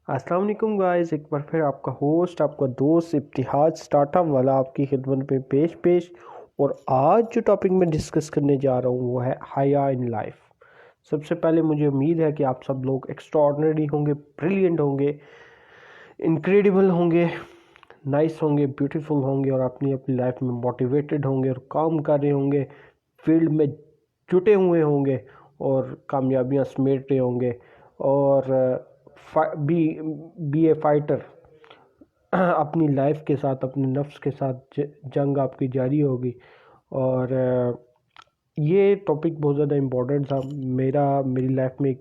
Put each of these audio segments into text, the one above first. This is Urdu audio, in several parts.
السلام علیکم گائز، ایک بار پھر آپ کا ہوسٹ، آپ کا دوست ابتہاج اسٹارٹ اپ والا آپ کی خدمت میں پیش اور آج جو ٹاپک میں ڈسکس کرنے جا رہا ہوں وہ ہے حیا ان لائف۔ سب سے پہلے مجھے امید ہے کہ آپ سب لوگ ایکسٹراڈنری ہوں گے، بریلینٹ ہوں گے، انکریڈیبل ہوں گے، نائس ہوں گے، بیوٹیفل ہوں گے اور اپنی لائف میں موٹیویٹڈ ہوں گے اور کام کر رہے ہوں گے، فیلڈ میں جٹے ہوئے ہوں گے اور کامیابیاں سمیٹ رہے ہوں گے اور بی اے فائٹر اپنی لائف کے ساتھ، اپنے نفس کے ساتھ جنگ آپ کی جاری ہوگی۔ اور یہ ٹاپک بہت زیادہ امپورٹنٹ تھا میری لائف میں۔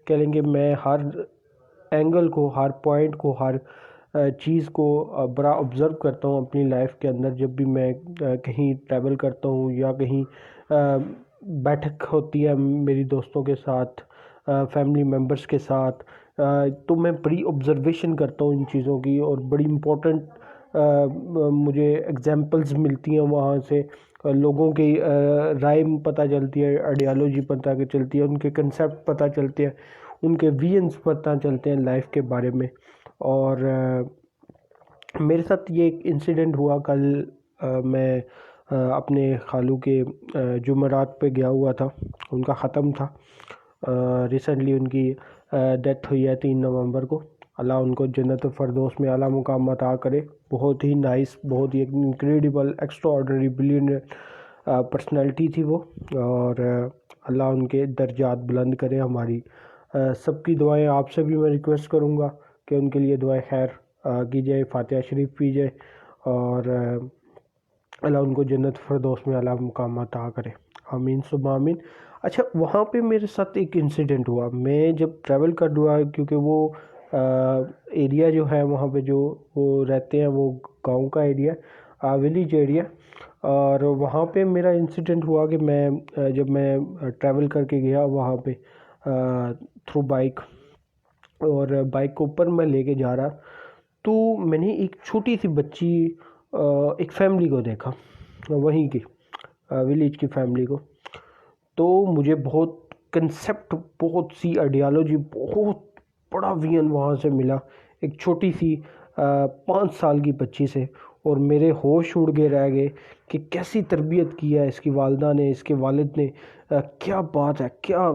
کہہ لیں گے میں ہر اینگل کو، ہر پوائنٹ کو، ہر چیز کو بڑا آبزرو کرتا ہوں اپنی لائف کے اندر۔ جب بھی میں کہیں ٹریول کرتا ہوں یا کہیں بیٹھک ہوتی ہے میری دوستوں کے ساتھ، فیملی ممبرس کے ساتھ، تو میں بڑی آبزرویشن کرتا ہوں ان چیزوں کی اور بڑی امپورٹنٹ مجھے ایگزامپلز ملتی ہیں وہاں سے، لوگوں کی رائے پتہ چلتی ہے، آئیڈیالوجی پتہ چلتی ہے، ان کے کنسیپٹ پتہ چلتے ہیں، ان کے ویژنس پتہ چلتے ہیں لائف کے بارے میں۔ اور میرے ساتھ یہ ایک انسیڈنٹ ہوا کل۔ میں اپنے خالو کے جمعرات پہ گیا ہوا تھا، ان کا ختم تھا۔ ریسنٹلی ان کی ڈیتھ ہوئی ہے 3 نومبر کو۔ اللہ ان کو جنت الفردوس میں اعلیٰ مقام عطا کرے۔ بہت ہی نائس، بہت ہی incredible, extraordinary, billionaire personality تھی وہ، اور اللہ ان کے درجات بلند کرے۔ ہماری سب کی دعائیں، آپ سے بھی میں ریکویسٹ کروں گا کہ ان کے لیے دعائیں خیر کی جائے، فاتحہ شریف پی جائے اور اللہ ان کو جنت فردوس میں اعلیٰ مقام عطا کرے، آمین ثم آمین۔ اچھا، وہاں پہ میرے ساتھ ایک انسیڈنٹ ہوا۔ میں جب ٹریول کر رہا، کیونکہ وہ ایریا جو ہے وہاں پہ جو وہ رہتے ہیں وہ گاؤں کا ایریا، ولیج ایریا، اور وہاں پہ میرا انسیڈنٹ ہوا کہ جب میں ٹریول کر کے گیا وہاں پہ تھرو بائک، اور بائک کو اوپر میں لے کے جا رہا، تو میں نے ایک چھوٹی سی بچی، ایک فیملی کو دیکھا، وہیں کی ولیج کی فیملی کو۔ تو مجھے بہت کنسیپٹ، بہت سی آئیڈیالوجی، بہت بڑا ویژن وہاں سے ملا ایک چھوٹی سی 5 سال کی بچی سے، اور میرے ہوش اڑ کے رہ گئے کہ کیسی تربیت کی ہے اس کی والدہ نے، اس کے والد نے، کیا بات ہے، کیا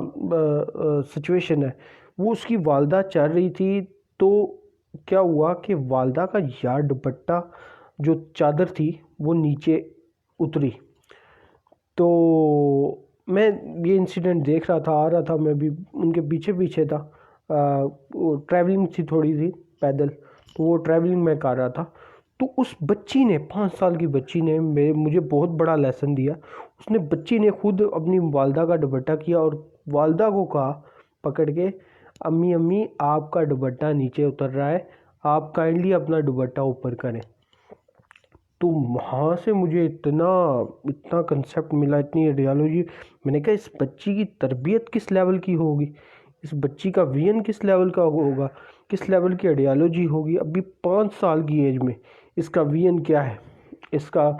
سچویشن ہے۔ وہ اس کی والدہ چل رہی تھی، تو کیا ہوا کہ والدہ کا یار دوپٹہ جو چادر تھی وہ نیچے اتری۔ تو میں یہ انسیڈنٹ دیکھ رہا تھا، آ رہا تھا، میں بھی ان کے پیچھے تھا۔ وہ ٹریولنگ تھی تھوڑی سی پیدل، تو وہ ٹریولنگ میں کر رہا تھا۔ تو اس بچی نے، 5 سال کی بچی نے مجھے بہت بڑا لیسن دیا۔ اس نے، بچی نے خود اپنی والدہ کا دوپٹہ کیا اور والدہ کو کہا پکڑ کے، امی امی آپ کا دوپٹہ نیچے اتر رہا ہے، آپ کائنڈلی اپنا دوپٹہ اوپر کریں۔ تو وہاں سے مجھے اتنا کنسیپٹ ملا، اتنی آئیڈیالوجی۔ میں نے کہا اس بچی کی تربیت کس لیول کی ہوگی، اس بچی کا ویژن کس لیول کا ہوگا، کس لیول کی آئیڈیالوجی ہوگی۔ ابھی 5 سال کی ایج میں اس کا ویژن کیا ہے، اس کا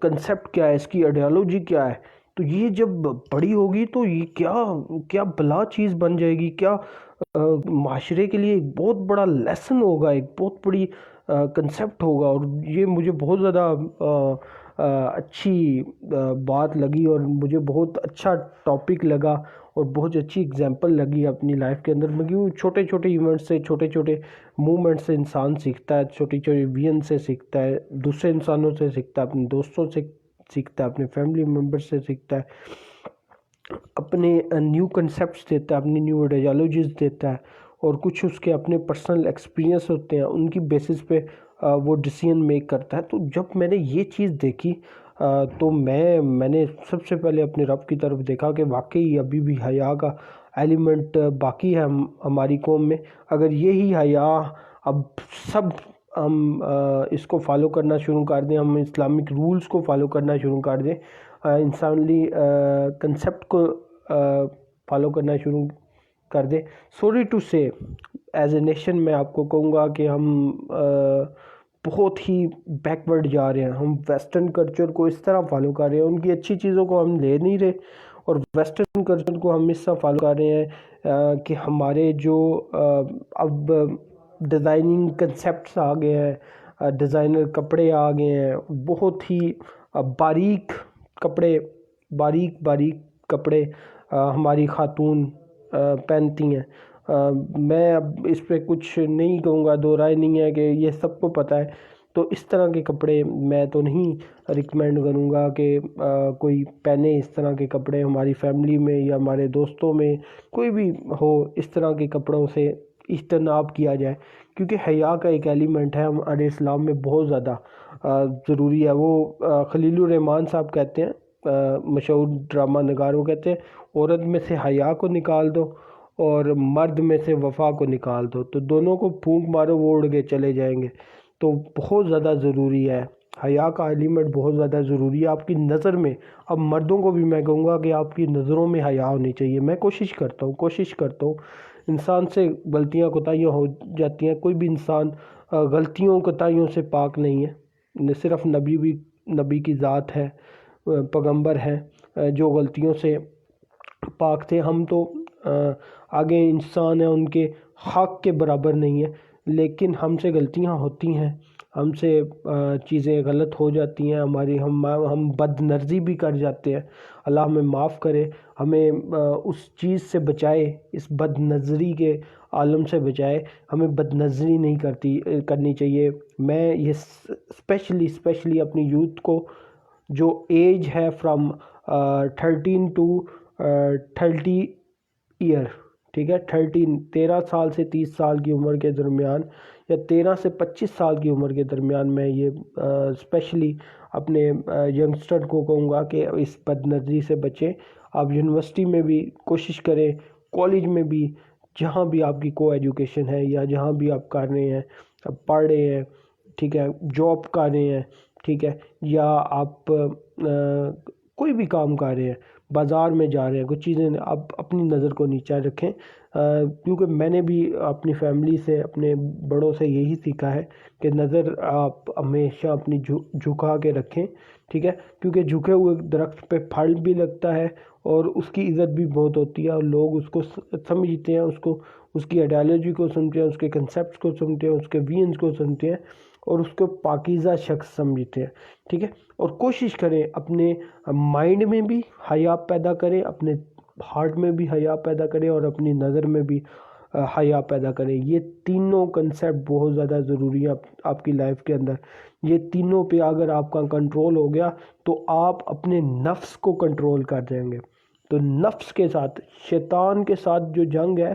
کنسیپٹ کیا ہے، اس کی آئیڈیالوجی کیا ہے۔ تو یہ جب بڑی ہوگی تو یہ کیا بلا چیز بن جائے گی، کیا معاشرے کے لیے ایک بہت بڑا لیسن ہوگا، ایک بہت بڑی کنسیپٹ ہوگا۔ اور یہ مجھے بہت زیادہ اچھی بات لگی اور مجھے بہت اچھا ٹاپک لگا اور بہت اچھی اگزامپل لگی اپنی لائف کے اندر میں۔ کیوں چھوٹے چھوٹے ایونٹ سے، چھوٹے چھوٹے موومنٹ سے انسان سیکھتا ہے، چھوٹی چھوٹی ویژن سے سیکھتا ہے، دوسرے انسانوں سے سیکھتا ہے، اپنے دوستوں سے سیکھتا ہے، اپنے فیملی ممبر سے سیکھتا ہے، اپنے نیو کنسیپٹس دیتا ہے، اپنی نیو آئیڈیالوجیز دیتا ہے، اور کچھ اس کے اپنے پرسنل ایکسپیرینس ہوتے ہیں، ان کی بیسس پہ وہ ڈیسیژن میک کرتا ہے۔ تو جب میں نے یہ چیز دیکھی تو میں نے سب سے پہلے اپنے رب کی طرف دیکھا کہ واقعی ابھی بھی حیا کا ایلیمنٹ باقی ہے ہماری قوم میں۔ اگر یہی حیا اب سب ہم اس کو فالو کرنا شروع کر دیں، ہم اسلامک رولز کو فالو کرنا شروع کر دیں، انسانی کنسیپٹ کو فالو کرنا شروع کر دیں، سوری ٹو سے ایز اے نیشن میں آپ کو کہوں گا کہ ہم بہت ہی بیکورڈ جا رہے ہیں۔ ہم ویسٹرن کلچر کو اس طرح فالو کر رہے ہیں، ان کی اچھی چیزوں کو ہم لے نہیں رہے، اور ویسٹرن کلچر کو ہم اس طرح فالو کر رہے ہیں کہ ہمارے جو اب ڈیزائننگ کنسیپٹس آ گئے ہیں، ڈیزائنر کپڑے آ گئے ہیں، بہت ہی باریک کپڑے، باریک کپڑے ہماری خاتون پہنتی ہیں۔ میں اب اس پہ کچھ نہیں کہوں گا، دو رائے نہیں ہے کہ یہ سب کو پتہ ہے، تو اس طرح کے کپڑے میں تو نہیں ریکمینڈ کروں گا کہ کوئی پہنے اس طرح کے کپڑے۔ ہماری فیملی میں یا ہمارے دوستوں میں کوئی بھی ہو، اس طرح کے کپڑوں سے اجتناب کیا جائے، کیونکہ حیا کا ایک ایلیمنٹ ہے ہمارے اسلام میں بہت زیادہ ضروری ہے۔ وہ خلیل الرحمن صاحب کہتے ہیں، مشہور ڈرامہ نگار، وہ کہتے ہیں عورت میں سے حیا کو نکال دو اور مرد میں سے وفا کو نکال دو، تو دونوں کو پھونک مارو وہ اڑ کے چلے جائیں گے۔ تو بہت زیادہ ضروری ہے، حیا کا ایلیمنٹ بہت زیادہ ضروری ہے آپ کی نظر میں۔ اب مردوں کو بھی میں کہوں گا کہ آپ کی نظروں میں حیا ہونی چاہیے۔ میں کوشش کرتا ہوں، انسان سے غلطیاں کوتاہیاں ہو جاتی ہیں، کوئی بھی انسان غلطیوں کوتاہیوں سے پاک نہیں ہے، صرف نبی کی ذات ہے، پیغمبر ہے جو غلطیوں سے پاک تھے۔ ہم تو آگے انسان ہیں، ان کے حق کے برابر نہیں ہے، لیکن ہم سے غلطیاں ہوتی ہیں، ہم سے چیزیں غلط ہو جاتی ہیں، ہم بد نظری بھی کر جاتے ہیں۔ اللہ ہمیں معاف کرے، ہمیں اس چیز سے بچائے، اس بد نظری کے عالم سے بچائے۔ ہمیں بد نظری نہیں کرنی چاہیے۔ میں یہ اسپیشلی اپنی یوتھ کو، جو ایج ہے فرام 13 to 30 ایئر، ٹھیک ہے، 13 سال سے 30 سال کی عمر کے درمیان، یا 13 سے 25 سال کی عمر کے درمیان، میں یہ اسپیشلی اپنے ینگسٹر کو کہوں گا کہ اس بد نظری سے بچیں۔ آپ یونیورسٹی میں بھی کوشش کریں، کالج میں بھی، جہاں بھی آپ کی کو ایجوکیشن ہے یا جہاں بھی آپ کر رہے ہیں، آپ پڑھ رہے ہیں، ٹھیک ہے، جاب کر رہے ہیں، ٹھیک ہے، یا آپ کوئی بھی کام کر رہے ہیں، بازار میں جا رہے ہیں، کچھ چیزیں، آپ اپنی نظر کو نیچا رکھیں، کیونکہ میں نے بھی اپنی فیملی سے، اپنے بڑوں سے یہی سیکھا ہے کہ نظر آپ ہمیشہ اپنی جھکا کے رکھیں، ٹھیک ہے، کیونکہ جھکے ہوئے درخت پہ پھل بھی لگتا ہے اور اس کی عزت بھی بہت ہوتی ہے، اور لوگ اس کو سمجھتے ہیں، اس کی آئیڈیالوجی کو سمجھتے ہیں، اس کے کنسیپٹس کو سمجھتے ہیں، اس کے وینز کو سمجھتے ہیں، اور اس کو پاکیزہ شخص سمجھتے ہیں، ٹھیک ہے۔ اور کوشش کریں اپنے مائنڈ میں بھی حیا پیدا کریں، اپنے ہارٹ میں بھی حیا پیدا کریں، اور اپنی نظر میں بھی حیا پیدا کریں۔ یہ تینوں کنسیپٹ بہت زیادہ ضروری ہے آپ کی لائف کے اندر۔ یہ تینوں پہ اگر آپ کا کنٹرول ہو گیا تو آپ اپنے نفس کو کنٹرول کر جائیں گے۔ تو نفس کے ساتھ، شیطان کے ساتھ جو جنگ ہے،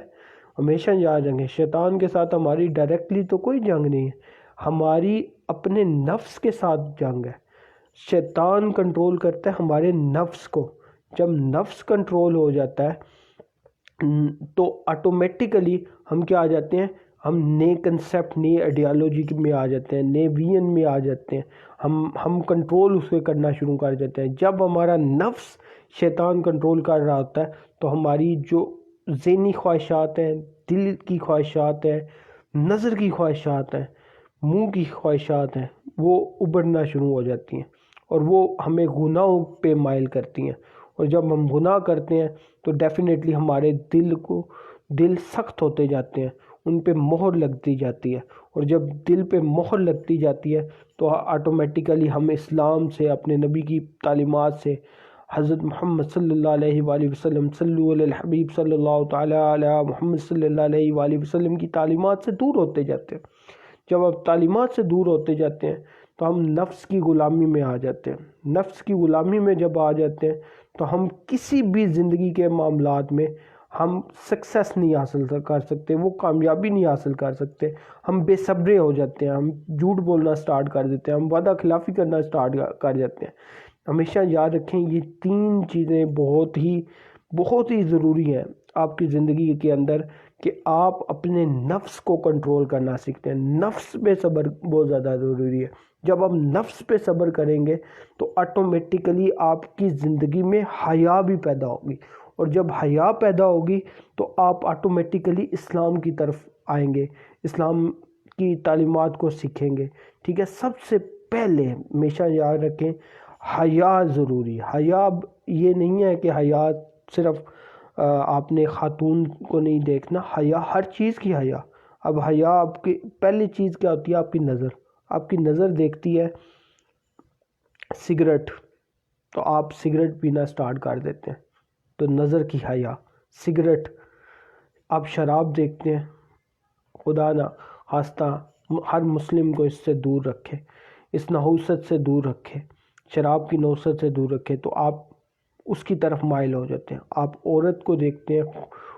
ہمیشہ یاد رکھیں، شیطان کے ساتھ ہماری ڈائریکٹلی تو کوئی جنگ نہیں ہے، ہماری اپنے نفس کے ساتھ جنگ ہے۔ شیطان کنٹرول کرتا ہے ہمارے نفس کو۔ جب نفس کنٹرول ہو جاتا ہے تو آٹومیٹیکلی ہم کیا آ جاتے ہیں، ہم نئے کنسیپٹ، نئی آئیڈیالوجی میں آ جاتے ہیں، نئے وین میں آ جاتے ہیں، ہم کنٹرول اس پہ کرنا شروع کر جاتے ہیں۔ جب ہمارا نفس شیطان کنٹرول کر رہا ہوتا ہے تو ہماری جو ذہنی خواہشات ہیں، دل کی خواہشات ہیں، نظر کی خواہشات ہیں، منہ کی خواہشات ہیں، وہ ابھرنا شروع ہو جاتی ہیں، اور وہ ہمیں گناہوں پہ مائل کرتی ہیں۔ اور جب ہم گناہ کرتے ہیں تو ڈیفینیٹلی ہمارے دل سخت ہوتے جاتے ہیں، ان پہ مہر لگتی جاتی ہے، اور جب دل پہ مہر لگتی جاتی ہے تو آٹومیٹیکلی ہم اسلام سے، اپنے نبی کی تعلیمات سے، حضرت محمد صلی اللہ علیہ وآلہ وسلم، صلو علی الحبیب صلی اللہ تعالیٰ علی محمد صلی اللہ علیہ وآلہ وسلم کی تعلیمات سے دور ہوتے جاتے ہیں۔ جب آپ تعلیمات سے دور ہوتے جاتے ہیں تو ہم نفس کی غلامی میں آ جاتے ہیں۔ نفس کی غلامی میں جب آ جاتے ہیں تو ہم کسی بھی زندگی کے معاملات میں ہم سکسیس نہیں حاصل کر سکتے، وہ کامیابی نہیں حاصل کر سکتے، ہم بے صبرے ہو جاتے ہیں، ہم جھوٹ بولنا سٹارٹ کر دیتے ہیں، ہم وعدہ خلافی کرنا سٹارٹ کر جاتے ہیں۔ ہمیشہ یاد رکھیں یہ تین چیزیں بہت ہی ضروری ہیں آپ کی زندگی کے اندر، کہ آپ اپنے نفس کو کنٹرول کرنا سیکھتے ہیں۔ نفس پہ صبر بہت زیادہ ضروری ہے۔ جب آپ نفس پہ صبر کریں گے تو آٹومیٹیکلی آپ کی زندگی میں حیا بھی پیدا ہوگی، اور جب حیا پیدا ہوگی تو آپ آٹومیٹیکلی اسلام کی طرف آئیں گے، اسلام کی تعلیمات کو سیکھیں گے، ٹھیک ہے۔ سب سے پہلے ہمیشہ یاد رکھیں حیا ضروری ہے۔ حیا یہ نہیں ہے کہ حیا صرف آپ نے خاتون کو نہیں دیکھنا، حیا ہر چیز کی حیا. اب حیا آپ کی پہلی چیز کیا ہوتی ہے؟ آپ کی نظر. آپ کی نظر دیکھتی ہے سگریٹ، تو آپ سگریٹ پینا سٹارٹ کر دیتے ہیں، تو نظر کی حیا. سگریٹ. آپ شراب دیکھتے ہیں، خدا نہ خواستہ ہر مسلم کو اس سے دور رکھے، اس نحوست سے دور رکھے، شراب کی نوست سے دور رکھے، تو آپ اس کی طرف مائل ہو جاتے ہیں. آپ عورت کو دیکھتے ہیں،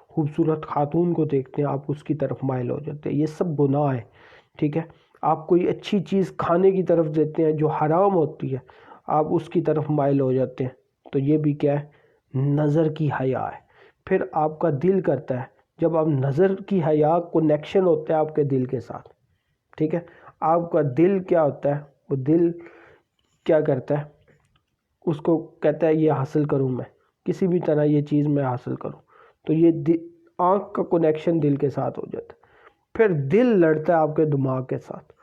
خوبصورت خاتون کو دیکھتے ہیں، آپ اس کی طرف مائل ہو جاتے ہیں. یہ سب گناہ ہے، ٹھیک ہے. آپ کوئی اچھی چیز کھانے کی طرف دیتے ہیں جو حرام ہوتی ہے، آپ اس کی طرف مائل ہو جاتے ہیں، تو یہ بھی کیا ہے؟ نظر کی حیا ہے. پھر آپ کا دل کرتا ہے، جب آپ نظر کی حیا کنیکشن ہوتا ہے آپ کے دل کے ساتھ، ٹھیک ہے. آپ کا دل کیا ہوتا ہے؟ وہ دل کیا کرتا ہے؟ اس کو کہتا ہے یہ حاصل کروں، میں کسی بھی طرح یہ چیز میں حاصل کروں. تو یہ آنکھ کا کنیکشن دل کے ساتھ ہو جاتا ہے. پھر دل لڑتا ہے آپ کے دماغ کے ساتھ.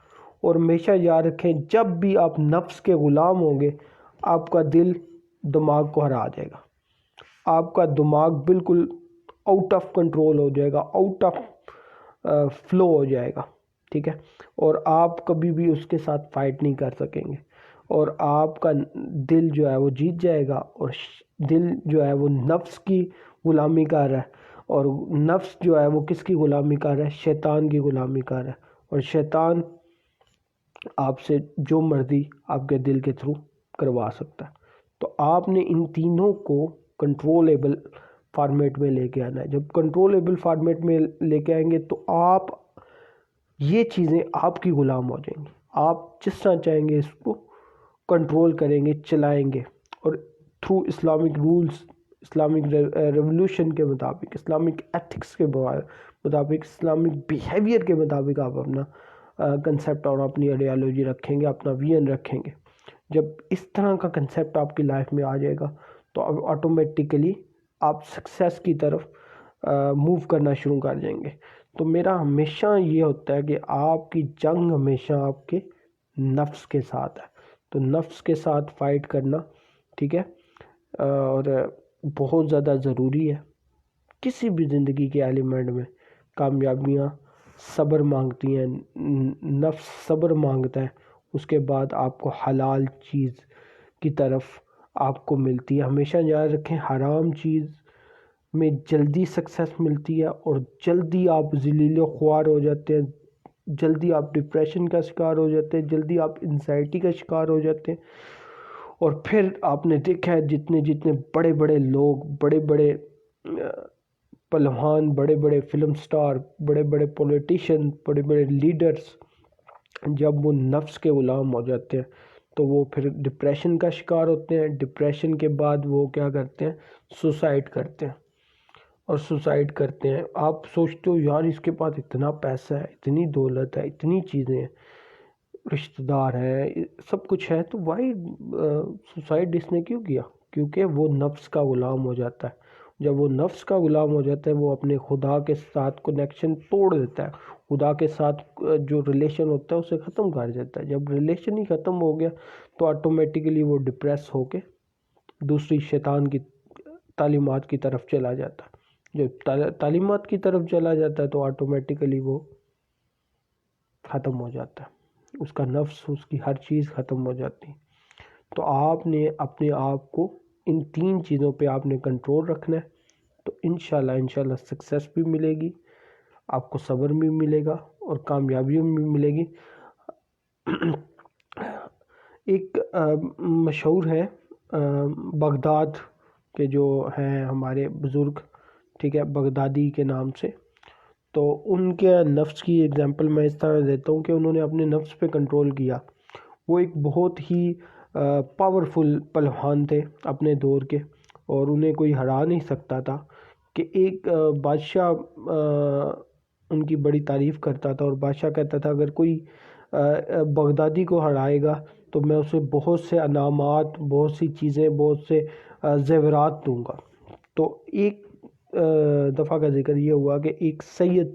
اور ہمیشہ یاد رکھیں، جب بھی آپ نفس کے غلام ہوں گے، آپ کا دل دماغ کو ہرا جائے گا. آپ کا دماغ بالکل آؤٹ آف کنٹرول ہو جائے گا، آؤٹ آف فلو ہو جائے گا، ٹھیک ہے. اور آپ کبھی بھی اس کے ساتھ فائٹ نہیں کر سکیں گے، اور آپ کا دل جو ہے وہ جیت جائے گا. اور دل جو ہے وہ نفس کی غلامی کر رہا ہے، اور نفس جو ہے وہ کس کی غلامی کر رہا ہے؟ شیطان کی غلامی کر رہا ہے. اور شیطان آپ سے جو مرضی آپ کے دل کے تھرو کروا سکتا ہے. تو آپ نے ان تینوں کو کنٹرولیبل فارمیٹ میں لے کے آنا ہے. جب کنٹرولیبل فارمیٹ میں لے کے آئیں گے تو آپ یہ چیزیں آپ کی غلام ہو جائیں گی. آپ جس طرح چاہیں گے اس کو کنٹرول کریں گے، چلائیں گے. اور through Islamic rules, Islamic revolution کے مطابق، اسلامک ایتھکس کے مطابق، اسلامک بیہیویئر کے مطابق آپ اپنا کنسیپٹ اور اپنی آئیڈیالوجی رکھیں گے، اپنا ویژن رکھیں گے. جب اس طرح کا کنسیپٹ آپ کی لائف میں آ جائے گا تو اب آٹومیٹیکلی آپ سکسیس کی طرف موو کرنا شروع کر جائیں گے. تو میرا ہمیشہ یہ ہوتا ہے کہ آپ کی جنگ ہمیشہ آپ کے نفس کے ساتھ ہے. تو نفس کے ساتھ فائٹ کرنا، ٹھیک ہے، اور بہت زیادہ ضروری ہے. کسی بھی زندگی کے ایلیمنٹ میں کامیابیاں صبر مانگتی ہیں. نفس صبر مانگتا ہے، اس کے بعد آپ کو حلال چیز کی طرف آپ کو ملتی ہے. ہمیشہ یاد رکھیں، حرام چیز میں جلدی سکسیس ملتی ہے، اور جلدی آپ ذلیل و خوار ہو جاتے ہیں، جلدی آپ ڈپریشن کا شکار ہو جاتے ہیں، جلدی آپ انزائٹی کا شکار ہو جاتے ہیں. اور پھر آپ نے دیکھا ہے جتنے بڑے بڑے لوگ، بڑے بڑے پہلوان، بڑے بڑے فلم سٹار، بڑے بڑے پولیٹیشین، بڑے بڑے لیڈرز، جب وہ نفس کے غلام ہو جاتے ہیں تو وہ پھر ڈپریشن کا شکار ہوتے ہیں. ڈپریشن کے بعد وہ کیا کرتے ہیں؟ سوسائڈ کرتے ہیں. اور سوسائڈ کرتے ہیں، آپ سوچتے ہو یار اس کے پاس اتنا پیسہ ہے، اتنی دولت ہے، اتنی چیزیں ہیں، رشتہ دار ہیں، سب کچھ ہے، تو وائی سوسائڈ اس نے کیوں کیا؟ کیونکہ وہ نفس کا غلام ہو جاتا ہے. جب وہ نفس کا غلام ہو جاتا ہے، وہ اپنے خدا کے ساتھ کنیکشن توڑ دیتا ہے، خدا کے ساتھ جو ریلیشن ہوتا ہے اسے ختم کر دیتا ہے. جب ریلیشن ہی ختم ہو گیا تو آٹومیٹیکلی وہ ڈپریس ہو کے دوسری شیطان کی تعلیمات کی طرف چلا جاتا ہے. جب تعلیمات کی طرف چلا جاتا ہے تو آٹومیٹیکلی وہ ختم ہو جاتا ہے، اس کا نفس، اس کی ہر چیز ختم ہو جاتی. تو آپ نے اپنے آپ کو ان تین چیزوں پہ آپ نے کنٹرول رکھنا ہے، تو انشاءاللہ سکسیس بھی ملے گی، آپ کو صبر بھی ملے گا، اور کامیابی بھی ملے گی. ایک مشہور ہے بغداد کے جو ہیں ہمارے بزرگ، ٹھیک ہے، بغدادی کے نام سے. تو ان کے نفس کی اگزامپل میں اس طرح دیتا ہوں کہ انہوں نے اپنے نفس پہ کنٹرول کیا. وہ ایک بہت ہی پاورفل پہلوان تھے اپنے دور کے، اور انہیں کوئی ہرا نہیں سکتا تھا. کہ ایک بادشاہ ان کی بڑی تعریف کرتا تھا، اور بادشاہ کہتا تھا اگر کوئی بغدادی کو ہرائے گا تو میں اسے بہت سے انعامات، بہت سی چیزیں، بہت سے زیورات دوں گا. تو ایک دفعہ کا ذکر یہ ہوا کہ ایک سید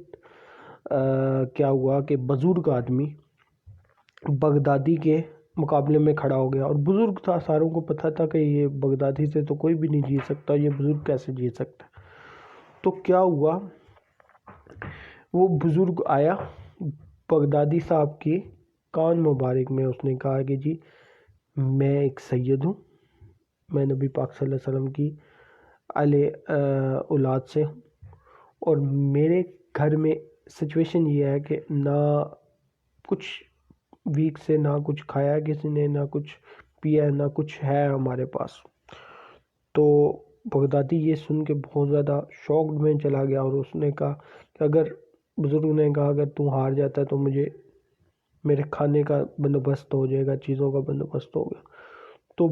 کیا ہوا کہ بزرگ آدمی بغدادی کے مقابلے میں کھڑا ہو گیا، اور بزرگ تھا، ساروں کو پتہ تھا کہ یہ بغدادی سے تو کوئی بھی نہیں جیت سکتا، یہ بزرگ کیسے جیت سکتا ہے۔ تو کیا ہوا، وہ بزرگ آیا بغدادی صاحب کی کان مبارک میں، اس نے کہا کہ جی میں ایک سید ہوں، میں نبی پاک صلی اللہ علیہ وسلم کی اولاد سے ہوں، اور میرے گھر میں سچویشن یہ ہے کہ نہ کچھ ویک سے نہ کچھ کھایا کسی نے، نہ کچھ پیا، نہ کچھ ہے ہمارے پاس۔ تو بغدادی یہ سن کے بہت زیادہ شوقڈ میں چلا گیا، اور اس نے کہا کہ بزرگ نے کہا اگر تو ہار جاتا ہے تو مجھے میرے کھانے کا بندوبست ہو جائے گا، چیزوں کا بندوبست ہوگا۔ تو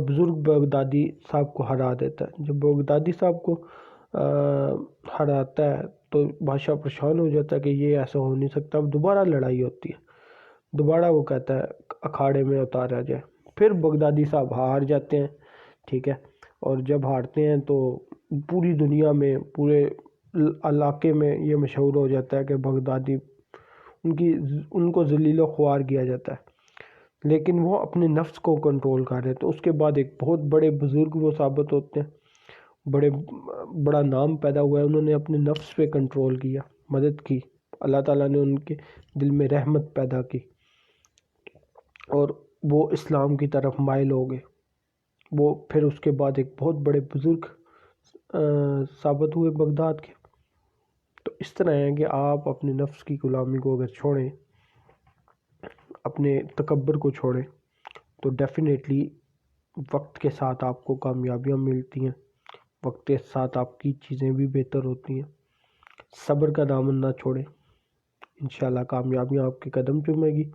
بزرگ بغدادی صاحب کو ہرا دیتا ہے۔ جب بغدادی صاحب کو ہراتا ہے تو بادشاہ پریشان ہو جاتا ہے کہ یہ ایسا ہو نہیں سکتا۔ اب دوبارہ لڑائی ہوتی ہے، دوبارہ وہ کہتا ہے اکھاڑے میں اتارا جائے، پھر بغدادی صاحب ہار جاتے ہیں، ٹھیک ہے۔ اور جب ہارتے ہیں تو پوری دنیا میں، پورے علاقے میں یہ مشہور ہو جاتا ہے کہ بغدادی ان کو ذلیل و خوار کیا جاتا ہے، لیکن وہ اپنے نفس کو کنٹرول کر رہے۔ تو اس کے بعد ایک بہت بڑے بزرگ وہ ثابت ہوتے ہیں، بڑا نام پیدا ہوا ہے، انہوں نے اپنے نفس پہ کنٹرول کیا، مدد کی، اللہ تعالیٰ نے ان کے دل میں رحمت پیدا کی، اور وہ اسلام کی طرف مائل ہو گئے۔ وہ پھر اس کے بعد ایک بہت بڑے بزرگ ثابت ہوئے بغداد کے۔ تو اس طرح ہے کہ آپ اپنے نفس کی غلامی کو اگر چھوڑیں، اپنے تکبر کو چھوڑیں، تو ڈیفینیٹلی وقت کے ساتھ آپ کو کامیابیاں ملتی ہیں، وقت کے ساتھ آپ کی چیزیں بھی بہتر ہوتی ہیں۔ صبر کا دامن نہ چھوڑیں، انشاءاللہ کامیابیاں آپ کے قدم چومے گی۔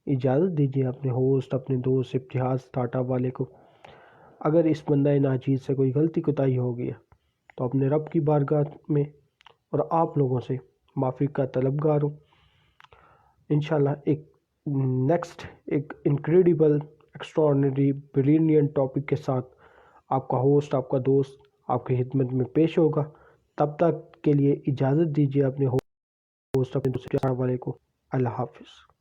اجازت دیجیے اپنے ہوسٹ، اپنے دوست ابتہاج ٹاٹا والے کو، اگر اس بندہ ناچیز سے کوئی غلطی کوتاہی ہو گیا تو اپنے رب کی بارگاہ میں اور آپ لوگوں سے معافی کا طلبگار ہوں۔ انشاءاللہ ایک نیکسٹ ایک انکریڈیبل ایکسٹراڈنری بریلینٹ ٹاپک کے ساتھ آپ کا ہوسٹ، آپ کا دوست آپ کی خدمت میں پیش ہوگا۔ تب تک کے لیے اجازت دیجیے اپنے ہوسٹ، اپنے دوست والے کو۔ اللہ حافظ۔